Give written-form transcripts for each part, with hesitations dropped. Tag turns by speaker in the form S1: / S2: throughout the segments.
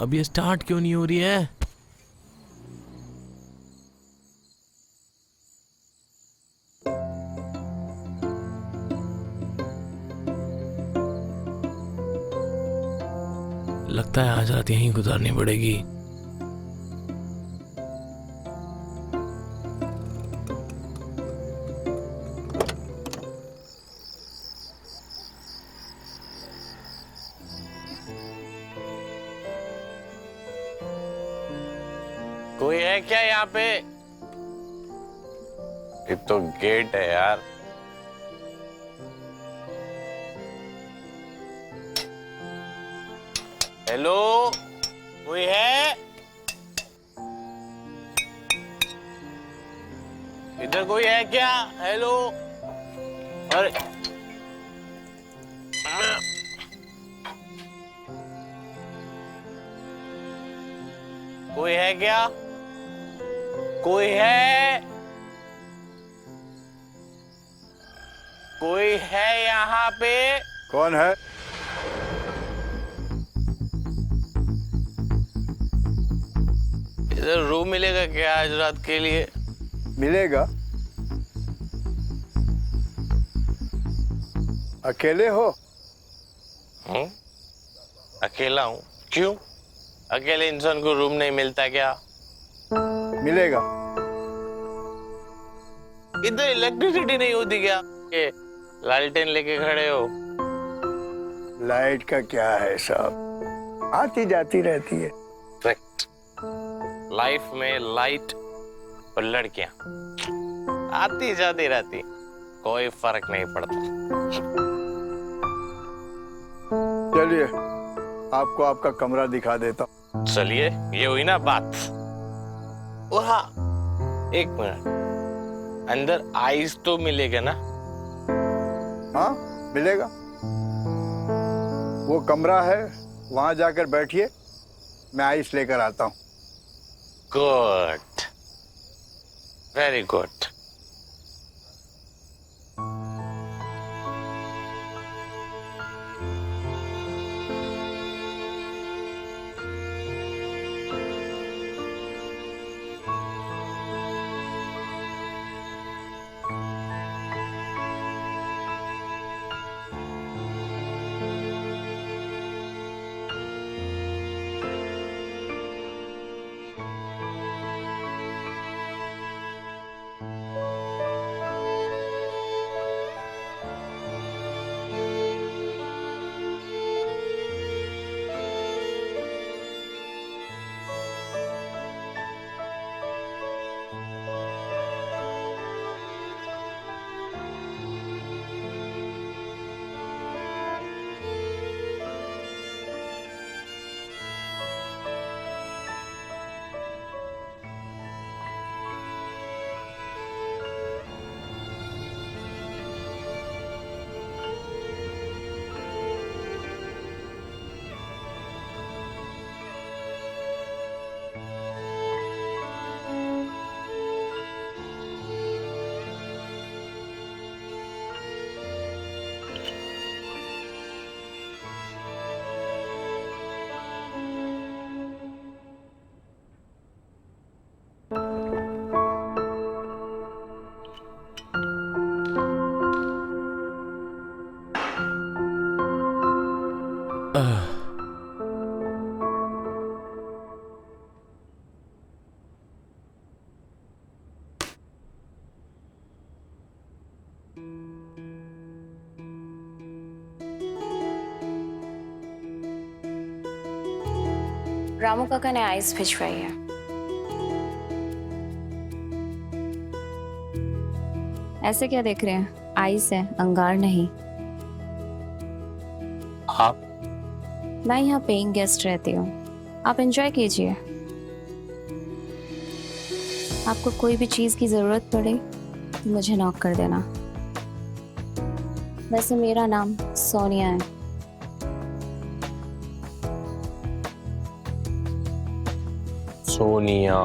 S1: अब ये स्टार्ट क्यों नहीं हो रही है? लगता है आज रात यहीं गुजारनी पड़ेगी।
S2: कोई है क्या यहाँ पे? ये तो गेट है यार। हेलो, कोई है? इधर कोई है क्या? हेलो। अरे कोई है क्या? कोई है? कोई है यहाँ पे?
S3: कौन है?
S2: इधर रूम मिलेगा क्या आज रात के लिए?
S3: मिलेगा। अकेले हो?
S2: हूँ? अकेला हूँ। क्यों? अकेले इंसान को रूम नहीं मिलता क्या?
S3: मिलेगा।
S2: इधर इलेक्ट्रिसिटी नहीं होती क्या? ये लालटेन लेके खड़े हो।
S3: लाइट का क्या है साहब, आती जाती रहती है।
S2: करेक्ट। लाइफ में लाइट और लड़कियां आती जाती रहती, कोई फर्क नहीं पड़ता।
S3: चलिए आपको आपका कमरा दिखा देता हूँ।
S2: चलिए, ये हुई ना बात। ओ हाँ, एक मिनट, अंदर आइस तो मिलेगा ना?
S3: हाँ मिलेगा। वो कमरा है, वहां जाकर बैठिए, मैं आइस लेकर आता हूँ।
S2: Good, very good.
S4: रामू काका ने आइस भिजवाई है। ऐसे क्या देख रहे हैं? आइस है, अंगार नहीं।
S2: आप?
S4: मैं यहाँ पेइंग गेस्ट रहती हूँ, आप एंजॉय कीजिए। आपको कोई भी चीज की जरूरत पड़े तो मुझे नॉक कर देना। वैसे मेरा नाम सोनिया है।
S2: सोनिया?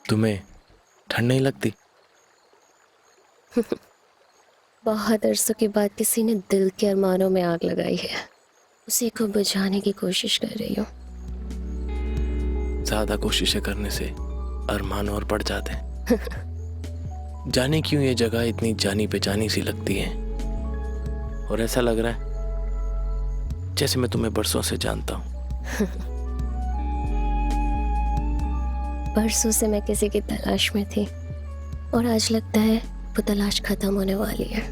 S1: तुम्हें ठंड नहीं लगती?
S5: बहुत अरसों के बाद किसी ने दिल के अरमानों में आग लगाई है। उसी को बुझाने की कोशिश कर रही हूँ।
S1: ज्यादा कोशिशें करने से अरमान और बढ़ जाते हैं। जाने क्यों ये जगह इतनी जानी पहचानी सी लगती है, और ऐसा लग रहा है जैसे मैं तुम्हें बरसों से जानता हूँ।
S5: परसों से मैं किसी की तलाश में थी, और आज लगता है वो तलाश खत्म होने वाली है।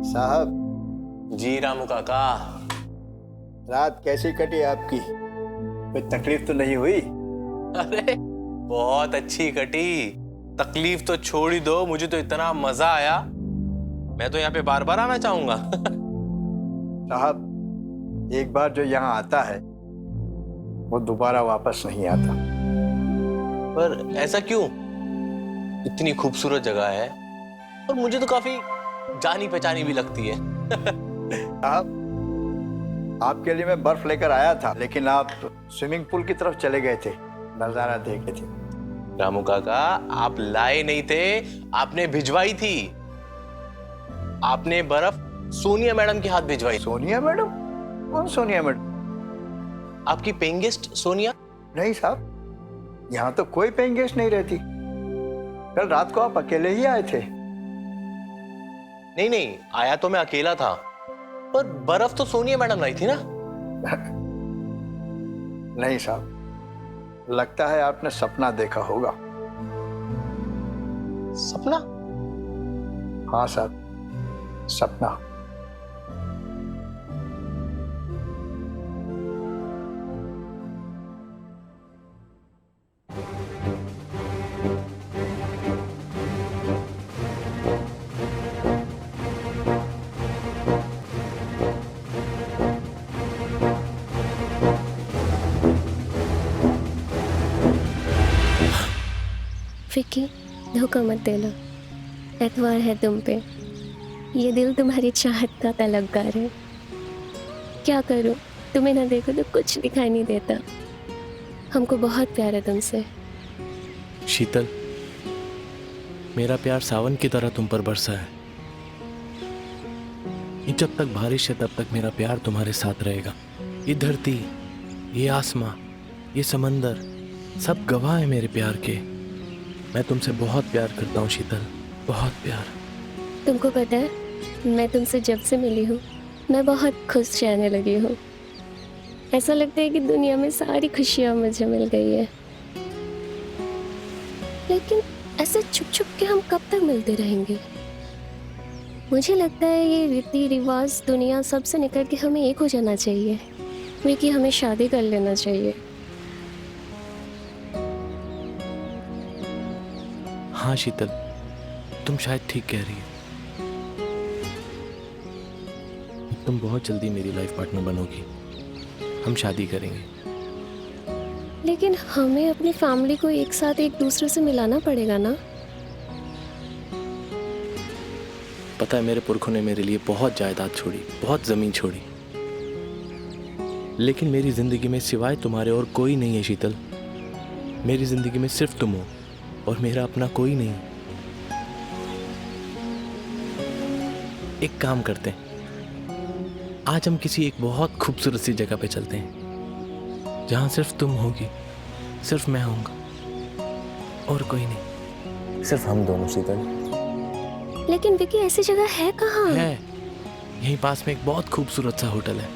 S3: साहब,
S2: जी रामू काका।
S3: रात कैसी कटी आपकी? कोई तकलीफ तो नहीं हुई?
S2: अरे बहुत अच्छी कटी। तकलीफ तो छोड़ ही दो, मुझे तो इतना मजा आया, मैं तो यहाँ पे बार बार आना चाहूंगा।
S3: साहब, एक बार जो यहाँ आता है वो दोबारा वापस नहीं आता।
S2: पर ऐसा क्यों? इतनी खूबसूरत जगह है और मुझे तो काफी जानी पहचानी भी लगती है।
S3: साहब, आपके लिए मैं बर्फ लेकर आया था, लेकिन आप स्विमिंग पूल की तरफ चले गए थे, नजारा देखे थे।
S2: रामू काका, आप लाए नहीं थे, आपने भिजवाई थी। आपने बर्फ सोनिया मैडम के हाथ भिजवाई।
S3: सोनिया मैडम? कौन सोनिया मैडम?
S2: आपकी पेइंग गेस्ट सोनिया?
S3: नहीं साहब, यहाँ तो कोई पेइंग गेस्ट नहीं रहती। कल रात को आप अकेले ही आए थे।
S2: नहीं नहीं, आया तो मैं अकेला था, पर बर्फ तो सोनिया मैडम लाई थी ना।
S3: नहीं साहब, लगता है आपने सपना देखा होगा।
S2: सपना?
S3: हाँ साहब, सपना।
S5: विक्की, धोखा मत देना। एतवार है तुम पे। ये दिल तुम्हारी चाहत का तलबगार है। क्या करूं, तुम्हें ना देखो तो कुछ दिखाई नहीं देता। हमको बहुत प्यार है तुमसे।
S1: शीतल, मेरा प्यार सावन की तरह तुम पर बरसा है। ये जब तक बारिश है तब तक मेरा प्यार तुम्हारे साथ रहेगा। ये धरती, ये आसमां, ये समंदर सब गवाह है मेरे प्यार के। मैं तुमसे बहुत प्यार करता हूँ शीतल, बहुत प्यार।
S5: तुमको पता है, मैं तुमसे जब से मिली हूँ मैं बहुत खुश रहने लगी हूँ। ऐसा लगता है कि दुनिया में सारी खुशियाँ मुझे मिल गई है। लेकिन ऐसे छुप छुप के हम कब तक मिलते रहेंगे? मुझे लगता है ये रीति रिवाज दुनिया सबसे निकल के हमें एक हो जाना चाहिए। विकी, हमें शादी कर लेना चाहिए।
S1: हाँ शीतल, तुम शायद ठीक कह रही हो। तुम बहुत जल्दी मेरी लाइफ पार्टनर बनोगी, हम शादी करेंगे।
S5: लेकिन हमें अपनी फैमिली को एक साथ एक दूसरे से मिलाना पड़ेगा ना?
S1: पता है, मेरे पुरखों ने मेरे लिए बहुत जायदाद छोड़ी, बहुत जमीन छोड़ी, लेकिन मेरी जिंदगी में सिवाय तुम्हारे और कोई नहीं है शीतल। मेरी जिंदगी में सिर्फ तुम हो और मेरा अपना कोई नहीं। एक काम करते हैं, आज हम किसी एक बहुत खूबसूरत सी जगह पे चलते हैं जहां सिर्फ तुम होगी, सिर्फ मैं होऊंगा और कोई नहीं, सिर्फ हम दोनों शीतल।
S5: लेकिन विकी, ऐसी जगह है कहाँ?
S1: है, यहीं पास में एक बहुत खूबसूरत सा होटल है,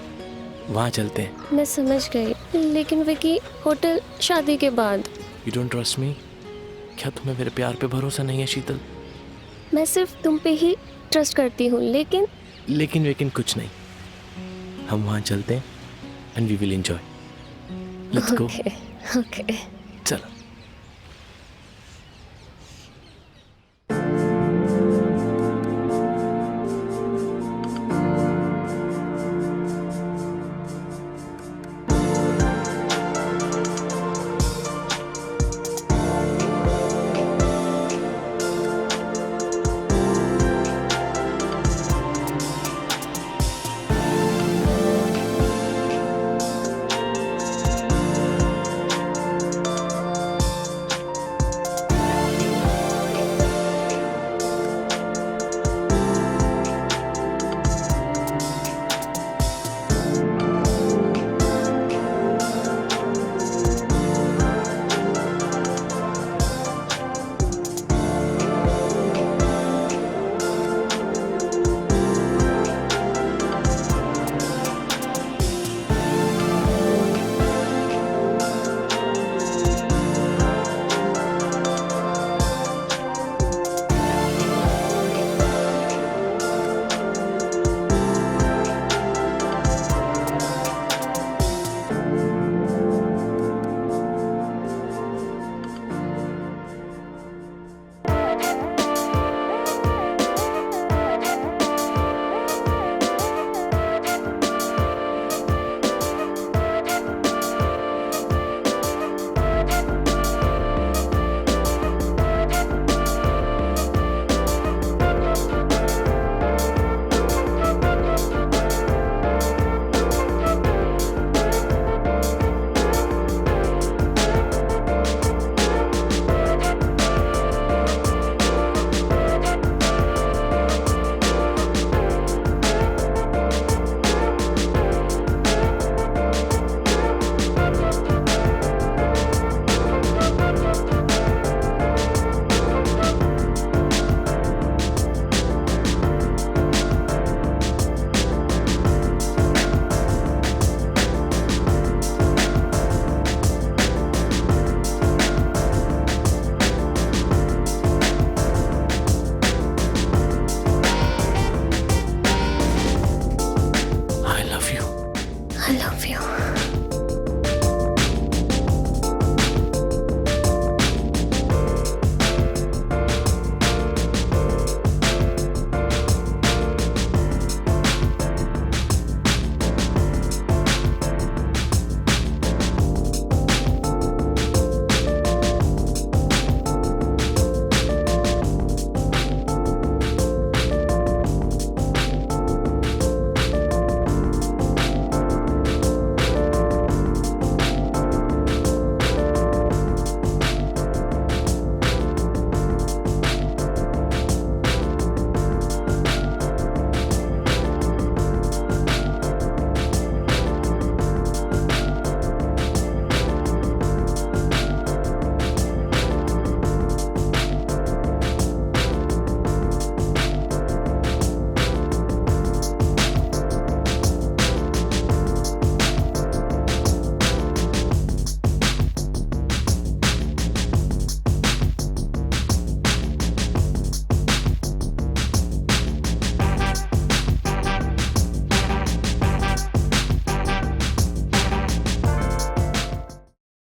S1: वहां चलते हैं।
S5: मैं समझ गई, लेकिन विकी होटल शादी के बाद।
S1: You don't trust me? क्या तुम्हें मेरे प्यार पे भरोसा नहीं है शीतल?
S5: मैं सिर्फ तुम पे ही ट्रस्ट करती हूँ,
S1: लेकिन कुछ नहीं, हम वहां चलते हैं and we will enjoy. Let's go.
S5: Okay.
S1: चलो।